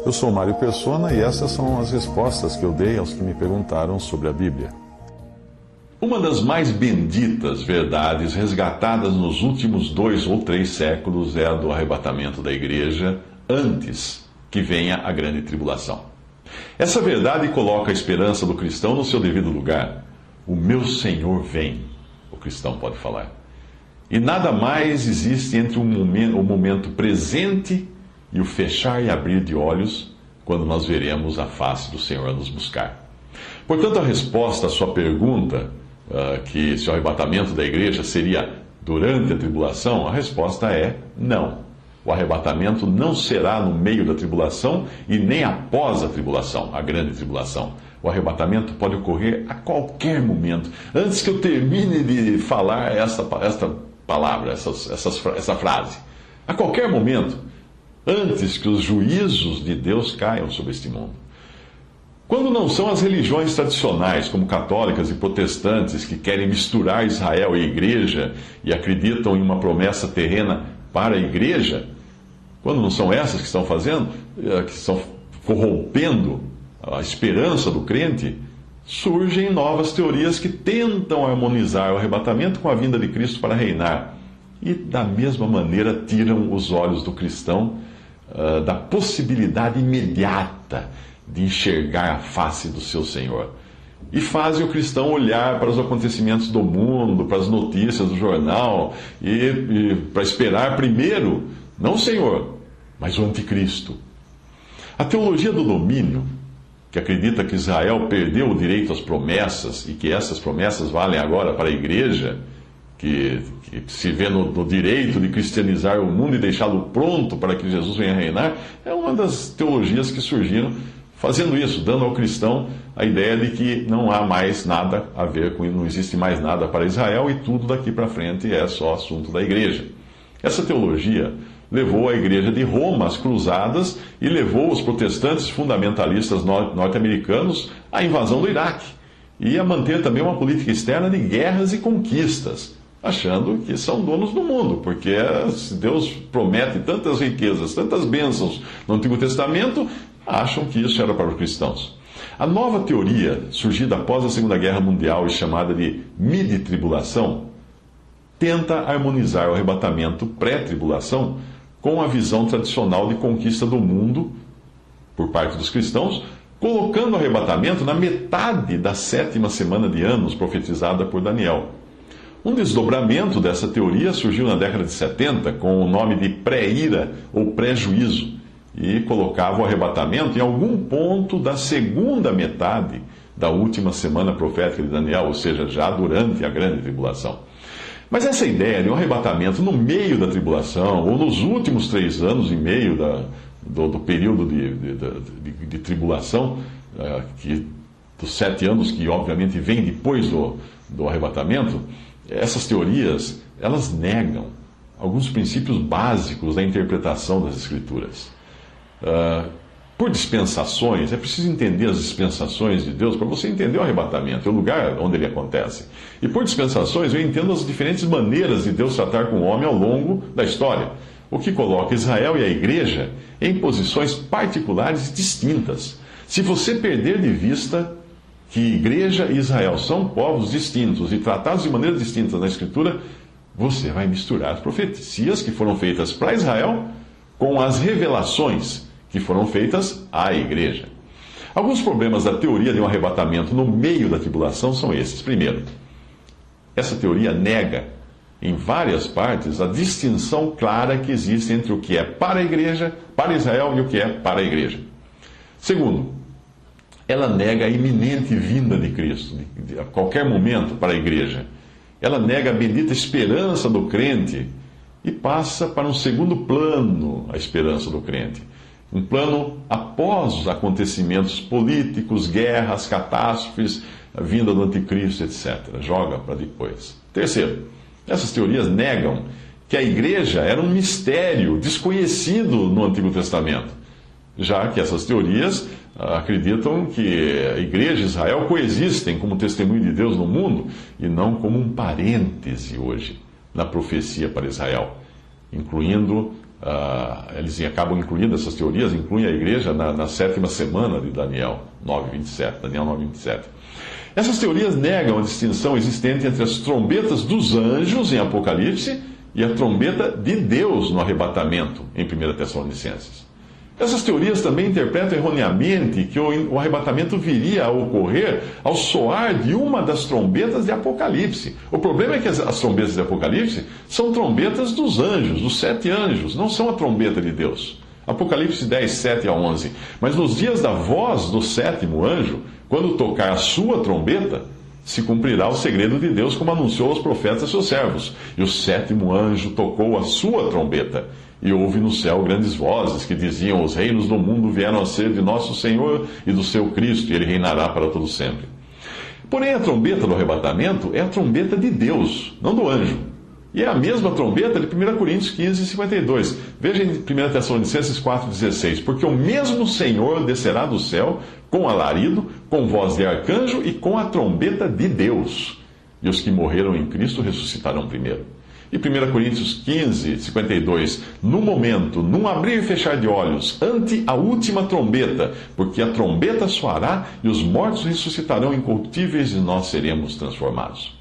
Eu sou Mário Persona e essas são as respostas que eu dei aos que me perguntaram sobre a Bíblia. Uma das mais benditas verdades resgatadas nos últimos 2 ou 3 séculos é a do arrebatamento da igreja antes que venha a grande tribulação. Essa verdade coloca a esperança do cristão no seu devido lugar. O meu Senhor vem, o cristão pode falar. E nada mais existe entre o momento presente e o fechar e abrir de olhos, quando nós veremos a face do Senhor a nos buscar. Portanto, a resposta à sua pergunta, que se o arrebatamento da igreja seria durante a tribulação, a resposta é não. O arrebatamento não será no meio da tribulação e nem após a tribulação, a grande tribulação. O arrebatamento pode ocorrer a qualquer momento. Antes que eu termine de falar esta palavra, essa frase. A qualquer momento. Antes que os juízos de Deus caiam sobre este mundo. Quando não são as religiões tradicionais, como católicas e protestantes, que querem misturar Israel e a igreja e acreditam em uma promessa terrena para a igreja, quando não são essas que estão fazendo, que estão corrompendo a esperança do crente, surgem novas teorias que tentam harmonizar o arrebatamento com a vinda de Cristo para reinar. E, da mesma maneira, tiram os olhos do cristão da possibilidade imediata de enxergar a face do seu Senhor. E fazem o cristão olhar para os acontecimentos do mundo, para as notícias do jornal, e para esperar primeiro, não o Senhor, mas o anticristo. A teologia do domínio, que acredita que Israel perdeu o direito às promessas e que essas promessas valem agora para a igreja, que se vê no direito de cristianizar o mundo e deixá-lo pronto para que Jesus venha reinar, é uma das teologias que surgiram fazendo isso, dando ao cristão a ideia de que não há mais nada a ver com isso, não existe mais nada para Israel e tudo daqui para frente é só assunto da igreja. Essa teologia levou a igreja de Roma às cruzadas e levou os protestantes fundamentalistas norte-americanos à invasão do Iraque e a manter também uma política externa de guerras e conquistas, achando que são donos do mundo, porque se Deus promete tantas riquezas, tantas bênçãos no Antigo Testamento, acham que isso era para os cristãos. A nova teoria, surgida após a Segunda Guerra Mundial e chamada de midi-tribulação, tenta harmonizar o arrebatamento pré-tribulação com a visão tradicional de conquista do mundo por parte dos cristãos, colocando o arrebatamento na metade da 7ª semana de anos profetizada por Daniel. Um desdobramento dessa teoria surgiu na década de 70 com o nome de pré-ira ou pré-juízo e colocava o arrebatamento em algum ponto da segunda metade da última semana profética de Daniel, ou seja, já durante a grande tribulação. Mas essa ideia de um arrebatamento no meio da tribulação, ou nos últimos 3 anos e meio do período de tribulação, dos 7 anos que obviamente vem depois do arrebatamento, essas teorias, elas negam alguns princípios básicos da interpretação das Escrituras. Por dispensações, é preciso entender as dispensações de Deus para você entender o arrebatamento, o lugar onde ele acontece. E por dispensações, eu entendo as diferentes maneiras de Deus tratar com o homem ao longo da história, o que coloca Israel e a igreja em posições particulares e distintas. Se você perder de vista que igreja e Israel são povos distintos e tratados de maneira distinta na Escritura, você vai misturar as profecias que foram feitas para Israel com as revelações que foram feitas à igreja. Alguns problemas da teoria de um arrebatamento no meio da tribulação são esses. Primeiro, essa teoria nega, em várias partes, a distinção clara que existe entre o que é para a igreja, para Israel, e o que é para a igreja. Segundo, ela nega a iminente vinda de Cristo, a qualquer momento, para a igreja. Ela nega a bendita esperança do crente e passa para um segundo plano a esperança do crente. Um plano após os acontecimentos políticos, guerras, catástrofes, a vinda do anticristo, etc. Joga para depois. Terceiro, essas teorias negam que a igreja era um mistério desconhecido no Antigo Testamento, já que essas teorias acreditam que a igreja e Israel coexistem como testemunho de Deus no mundo e não como um parêntese hoje na profecia para Israel, incluindo Eles acabam incluindo essas teorias, incluem a igreja na 7ª semana de Daniel 9:27. Daniel 9:27. Essas teorias negam a distinção existente entre as trombetas dos anjos em Apocalipse e a trombeta de Deus no arrebatamento em 1 Tessalonicenses. Essas teorias também interpretam erroneamente que o arrebatamento viria a ocorrer ao soar de uma das trombetas de Apocalipse. O problema é que as trombetas de Apocalipse são trombetas dos anjos, dos 7 anjos, não são a trombeta de Deus. Apocalipse 10, 7 a 11. Mas nos dias da voz do 7º anjo, quando tocar a sua trombeta, se cumprirá o segredo de Deus, como anunciou aos profetas seus servos. E o 7º anjo tocou a sua trombeta. E houve no céu grandes vozes que diziam: os reinos do mundo vieram a ser de nosso Senhor e do seu Cristo, e ele reinará para todo sempre. Porém, a trombeta do arrebatamento é a trombeta de Deus, não do anjo. E é a mesma trombeta de 1 Coríntios 15, 52. Veja em 1 Tessalonicenses 4,16. Porque o mesmo Senhor descerá do céu com alarido, com voz de arcanjo e com a trombeta de Deus. E os que morreram em Cristo ressuscitarão primeiro. E 1 Coríntios 15, 52, no momento, num abrir e fechar de olhos, ante a última trombeta, porque a trombeta soará e os mortos ressuscitarão incorruptíveis e nós seremos transformados.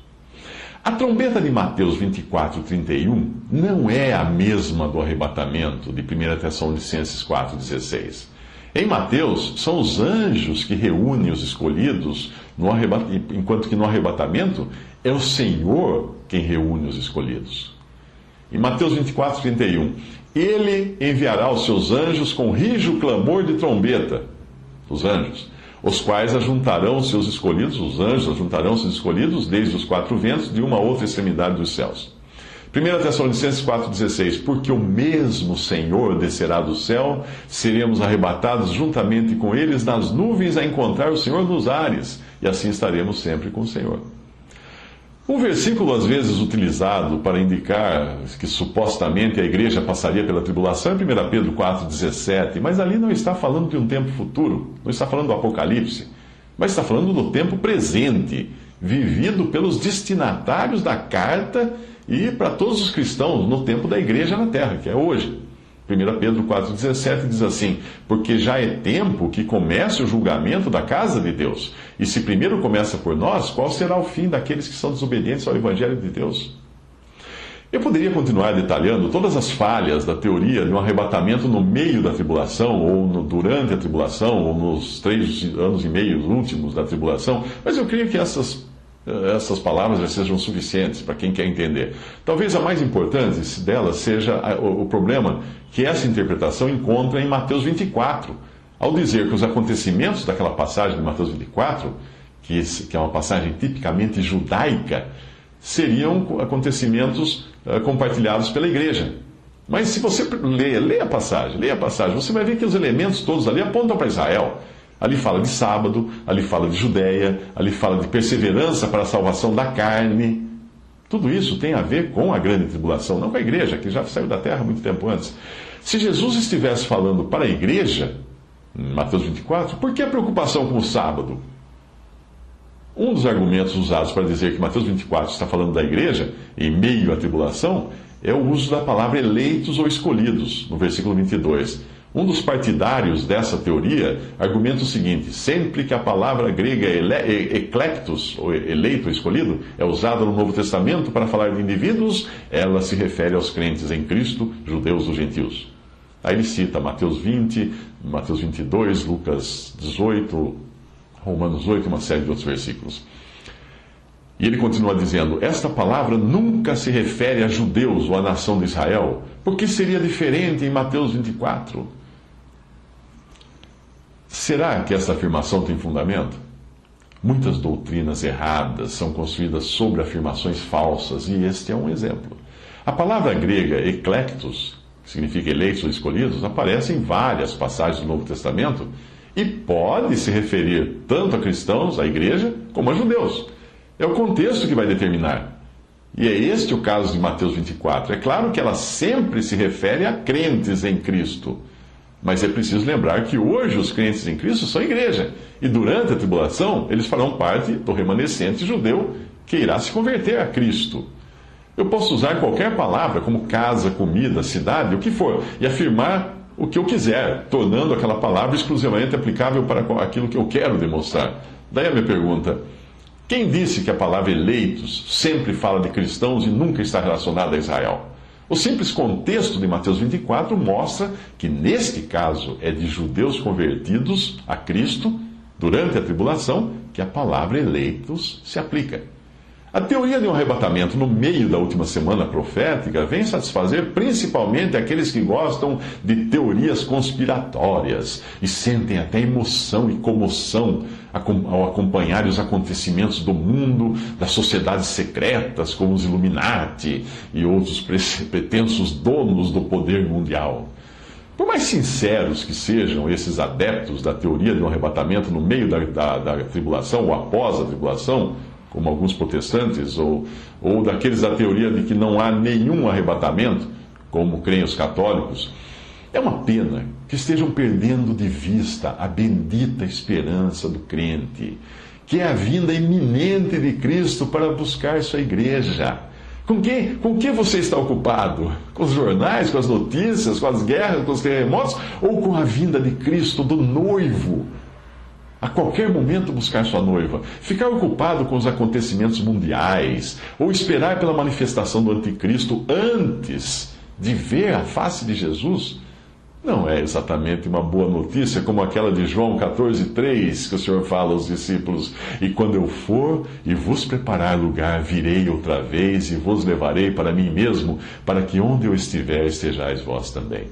A trombeta de Mateus 24, 31 não é a mesma do arrebatamento de 1 Tessalonicenses 4, 16. Em Mateus, são os anjos que reúnem os escolhidos, enquanto que no arrebatamento é o Senhor quem reúne os escolhidos. Em Mateus 24, 31, ele enviará os seus anjos com rijo clamor de trombeta, os anjos, os quais ajuntarão os seus escolhidos, os anjos ajuntarão os seus escolhidos desde os 4 ventos de uma outra extremidade dos céus. 1 Tessalonicenses 4,16, porque o mesmo Senhor descerá do céu, seremos arrebatados juntamente com eles nas nuvens a encontrar o Senhor nos ares, e assim estaremos sempre com o Senhor. Um versículo às vezes utilizado para indicar que supostamente a igreja passaria pela tribulação é 1 Pedro 4,17, mas ali não está falando de um tempo futuro, não está falando do Apocalipse, mas está falando do tempo presente, vivido pelos destinatários da carta e para todos os cristãos no tempo da igreja na terra, que é hoje. 1 Pedro 4,17 diz assim: porque já é tempo que comece o julgamento da casa de Deus. E se primeiro começa por nós, qual será o fim daqueles que são desobedientes ao Evangelho de Deus? Eu poderia continuar detalhando todas as falhas da teoria de um arrebatamento no meio da tribulação, ou durante a tribulação, ou nos 3 anos e meio últimos da tribulação, mas eu creio que essas palavras já sejam suficientes para quem quer entender. Talvez a mais importante delas seja o problema que essa interpretação encontra em Mateus 24, ao dizer que os acontecimentos daquela passagem de Mateus 24, que é uma passagem tipicamente judaica, seriam acontecimentos compartilhados pela igreja. Mas se você lê a passagem, você vai ver que os elementos todos ali apontam para Israel. Ali fala de sábado, ali fala de Judéia, ali fala de perseverança para a salvação da carne. Tudo isso tem a ver com a grande tribulação, não com a igreja, que já saiu da terra muito tempo antes. Se Jesus estivesse falando para a igreja, em Mateus 24, por que a preocupação com o sábado? Um dos argumentos usados para dizer que Mateus 24 está falando da igreja, em meio à tribulação, é o uso da palavra eleitos ou escolhidos, no versículo 22. Um dos partidários dessa teoria argumenta o seguinte: sempre que a palavra grega eclectos, ou eleito ou escolhido, é usada no Novo Testamento para falar de indivíduos, ela se refere aos crentes em Cristo, judeus ou gentios. Aí ele cita Mateus 20, Mateus 22, Lucas 18, Romanos 8 e uma série de outros versículos. E ele continua dizendo: esta palavra nunca se refere a judeus ou à nação de Israel, porque seria diferente em Mateus 24. Será que essa afirmação tem fundamento? Muitas doutrinas erradas são construídas sobre afirmações falsas, e este é um exemplo. A palavra grega eclectos, que significa eleitos ou escolhidos, aparece em várias passagens do Novo Testamento e pode se referir tanto a cristãos, à igreja, como a judeus. É o contexto que vai determinar. E é este o caso de Mateus 24. É claro que ela sempre se refere a crentes em Cristo. Mas é preciso lembrar que hoje os crentes em Cristo são igreja. E durante a tribulação, eles farão parte do remanescente judeu que irá se converter a Cristo. Eu posso usar qualquer palavra, como casa, comida, cidade, o que for, e afirmar o que eu quiser, tornando aquela palavra exclusivamente aplicável para aquilo que eu quero demonstrar. Daí a minha pergunta: quem disse que a palavra eleitos sempre fala de cristãos e nunca está relacionada a Israel? O simples contexto de Mateus 24 mostra que, neste caso, é de judeus convertidos a Cristo durante a tribulação que a palavra eleitos se aplica. A teoria de um arrebatamento no meio da última semana profética vem satisfazer principalmente aqueles que gostam de teorias conspiratórias e sentem até emoção e comoção ao acompanhar os acontecimentos do mundo, das sociedades secretas como os Illuminati e outros pretensos donos do poder mundial. Por mais sinceros que sejam esses adeptos da teoria de um arrebatamento no meio da tribulação ou após a tribulação, como alguns protestantes, ou daqueles da teoria de que não há nenhum arrebatamento, como creem os católicos, é uma pena que estejam perdendo de vista a bendita esperança do crente, que é a vinda iminente de Cristo para buscar sua igreja. Com que você está ocupado? Com os jornais, com as notícias, com as guerras, com os terremotos, ou com a vinda de Cristo, do noivo? A qualquer momento buscar sua noiva, ficar ocupado com os acontecimentos mundiais, ou esperar pela manifestação do anticristo antes de ver a face de Jesus, não é exatamente uma boa notícia como aquela de João 14,3, que o Senhor fala aos discípulos: e quando eu for e vos preparar lugar, virei outra vez e vos levarei para mim mesmo, para que onde eu estiver estejais vós também.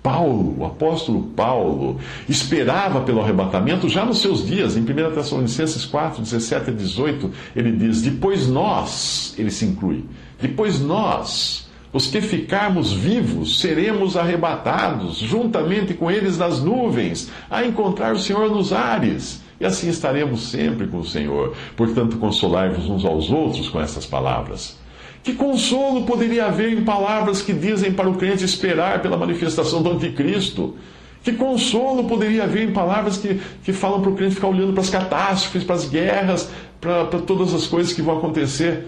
Paulo, o apóstolo Paulo, esperava pelo arrebatamento já nos seus dias. Em 1 Tessalonicenses 4, 17 a 18, ele diz: depois nós, ele se inclui, depois nós, os que ficarmos vivos, seremos arrebatados, juntamente com eles nas nuvens, a encontrar o Senhor nos ares. E assim estaremos sempre com o Senhor. Portanto, consolai-vos uns aos outros com essas palavras. Que consolo poderia haver em palavras que dizem para o crente esperar pela manifestação do anticristo? Que consolo poderia haver em palavras que falam para o crente ficar olhando para as catástrofes, para as guerras, para todas as coisas que vão acontecer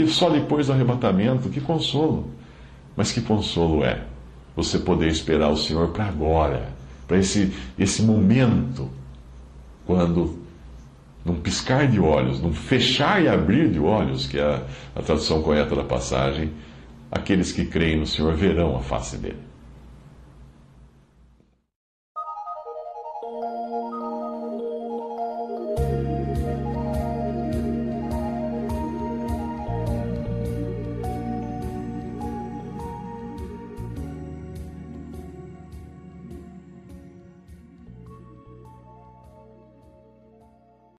só depois do arrebatamento? Que consolo! Mas que consolo é você poder esperar o Senhor para agora, para esse momento, quando, num piscar de olhos, num fechar e abrir de olhos, que é a tradução correta da passagem, aqueles que creem no Senhor verão a face dele.